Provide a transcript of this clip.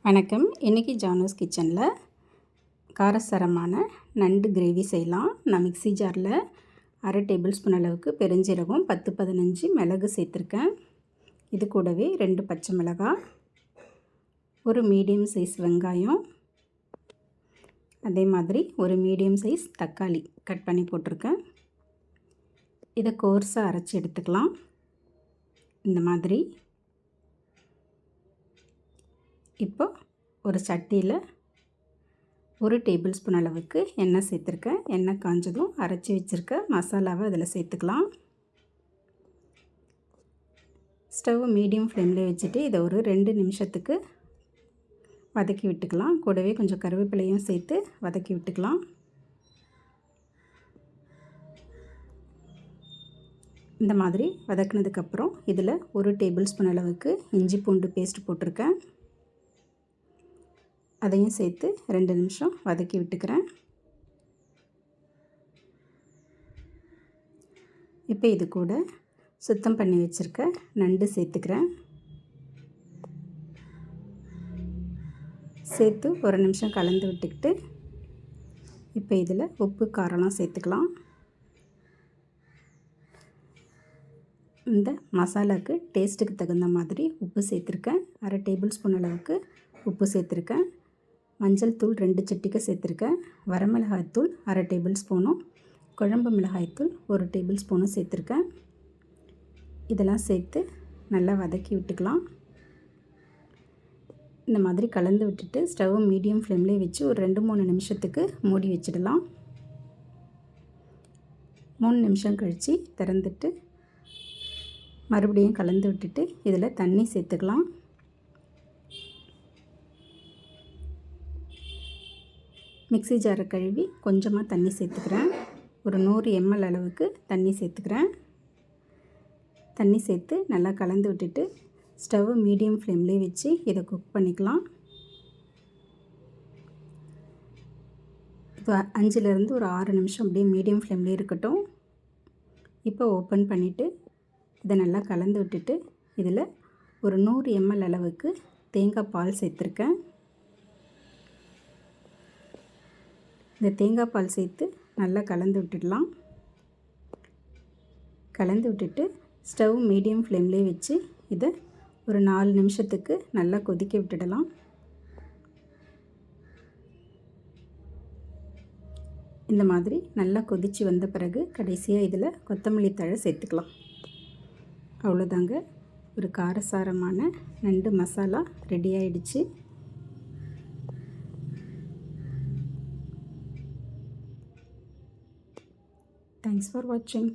வணக்கம். இன்றைக்கி ஜானூஸ் கிச்சனில் காரசாரமான நண்டு கிரேவி செய்யலாம். நான் மிக்ஸி ஜாரில் அரை டேபிள் ஸ்பூன் அளவுக்கு பெருஞ்சீரகம் 10-15 மிளகு சேர்த்துருக்கேன். இது கூடவே 2 பச்சை மிளகாய், ஒரு மீடியம் சைஸ் வெங்காயம், அதே மாதிரி ஒரு மீடியம் சைஸ் தக்காளி கட் பண்ணி போட்டிருக்கேன். இதை கோர்ஸாக அரைச்சி எடுத்துக்கலாம். இந்த மாதிரி இப்போ ஒரு சட்டியில் 1 டேபிள் ஸ்பூன் அளவுக்கு எண்ணெய் சேர்த்துருக்கேன். எண்ணெய் காஞ்சதும் அரைச்சி வச்சுருக்க மசாலாவை அதில் சேர்த்துக்கலாம். ஸ்டவ் மீடியம் ஃப்ளேமில் வச்சுட்டு இதை ஒரு 2 நிமிஷத்துக்கு வதக்கி விட்டுக்கலாம். கூடவே கொஞ்சம் கருவேப்பிலையும் சேர்த்து வதக்கி விட்டுக்கலாம். இந்த மாதிரி வதக்கினதுக்கப்புறம் இதில் 1 டேபிள் ஸ்பூன் அளவுக்கு இஞ்சி பூண்டு பேஸ்ட் போட்டிருக்கேன். அதையும் சேர்த்து 2 நிமிஷம் வதக்கி விட்டுக்கிறேன். இப்போ இது கூட சுத்தம் பண்ணி வச்சுருக்க நண்டு சேர்த்துக்கிறேன். சேர்த்து 1 நிமிஷம் கலந்து விட்டுக்கிட்டு இப்போ இதில் உப்பு காரம்லாம் சேர்த்துக்கலாம். இந்த மசாலாவுக்கு டேஸ்ட்டுக்கு தகுந்த மாதிரி உப்பு சேர்த்துருக்கேன். அரை டேபிள் ஸ்பூன் அளவுக்கு உப்பு சேர்த்துருக்கேன். மஞ்சள் தூள் 2 சிட்டிகை சேர்த்துருக்கேன். வரமிளகாய்த்தூள் அரை டேபிள் ஸ்பூனும், குழம்பு மிளகாய்த்தூள் 1 டேபிள் ஸ்பூனும் சேர்த்துருக்கேன். இதெல்லாம் சேர்த்து நல்லா வதக்கி விட்டுக்கலாம். இந்த மாதிரி கலந்து விட்டுட்டு ஸ்டவ் மீடியம் ஃப்ளேம்லேயே வச்சு ஒரு 2-3 நிமிஷத்துக்கு மூடி வச்சிடலாம். 3 நிமிஷம் கழித்து திறந்துட்டு மறுபடியும் கலந்து விட்டுட்டு இதில் தண்ணி சேர்த்துக்கலாம். மிக்ஸி ஜாரை கழுவி கொஞ்சமாக தண்ணி சேர்த்துக்கிறேன். ஒரு 100 ml அளவுக்கு தண்ணி சேர்த்துக்கிறேன். தண்ணி சேர்த்து நல்லா கலந்து விட்டுட்டு ஸ்டவ் மீடியம் ஃப்ளேம்லேயே வச்சு இதை குக் பண்ணிக்கலாம். இப்போ 5லேருந்து ஒரு 6 நிமிஷம் அப்படியே மீடியம் ஃப்ளேம்லேயே இருக்கட்டும். இப்போ ஓப்பன் பண்ணிவிட்டு இதை நல்லா கலந்து விட்டுட்டு இதில் ஒரு 100 ml அளவுக்கு தேங்காய் பால் சேர்த்துருக்கேன். இந்த தேங்காய் பால் சேர்த்து நல்லா கலந்து விட்டுடலாம். கலந்து விட்டுட்டு ஸ்டவ் மீடியம் ஃப்ளேம்லேயே வச்சு இதை ஒரு 4 நிமிஷத்துக்கு நல்லா கொதிக்க விட்டுடலாம். இந்த மாதிரி நல்லா கொதித்து வந்த பிறகு கடைசியாக இதில் கொத்தமல்லி தழை சேர்த்துக்கலாம். அவ்வளோதாங்க, ஒரு காரசாரமான நண்டு மசாலா ரெடி ஆயிடுச்சு. Thanks for watching.